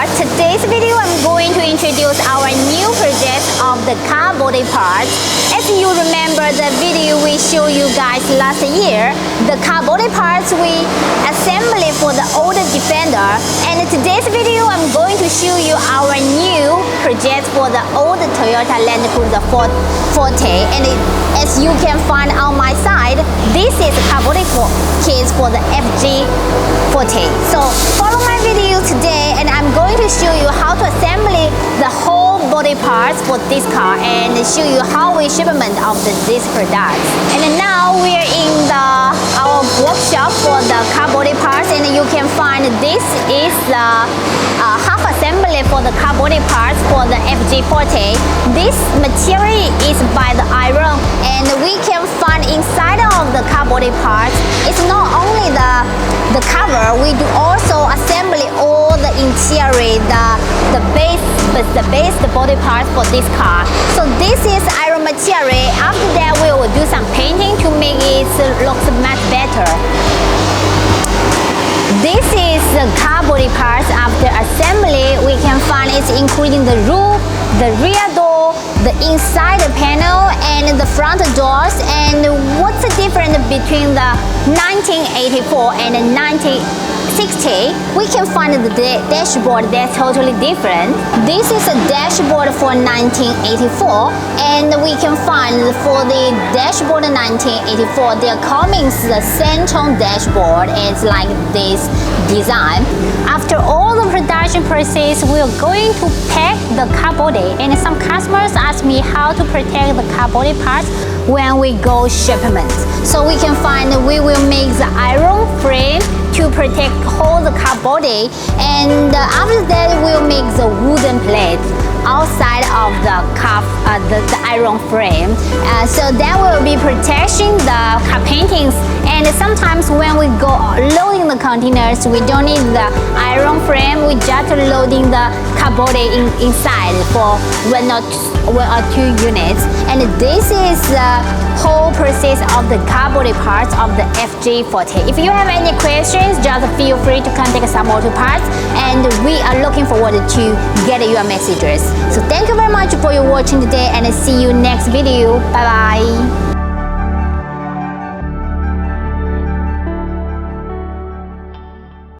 part, today's video I'm going to introduce our new project of the car body parts. As you remember the video we showed you guys last year, the car body parts we assembled for the older Defender, and in today's video I'm going to show you our new project for the old Toyota Land Cruiser 40, and as you can find on my side, this is a car body kit for the FJ40. So follow my video today and I'm going to show you how to assemble the whole body parts for this car and show you how we shipment of this product. And now we are in our workshop for the car body parts, and you can find this is the half assembly for the car body parts for the FJ40. This material is by the iron, and we can find inside of the car body parts, it's not only the cover, we do also assembly all the interior, the base, the body parts for this car. So this is iron material. After that we will do some painting to make it look much better. This is the car body parts. After assembly, we can find it's including the roof, the rear door, the inside panel, and the front doors. And what's the difference between the 1984 and the 1960? We can find the dashboard that's totally different. This is a dashboard for 1984, and we can find for the dashboard 1984, they're coming the Centron dashboard. It's like this design. After all the production process, we're going to pack the car body, and some customers ask me how to protect the car body parts when we go shipment. So we can find we will make the iron frame to protect whole the car body, and after that we'll make the wooden plate outside of the iron frame, so that will be protecting the car paintings. And sometimes when we go loading the containers, we don't need the iron frame, we just loading the car body inside for one or two units. And this is the whole process of the car body parts of the FJ40. If you have any questions, just feel free to contact some auto parts, and we are looking forward to get your messages. So thank you very much for your watching today, and see you next video. Bye bye.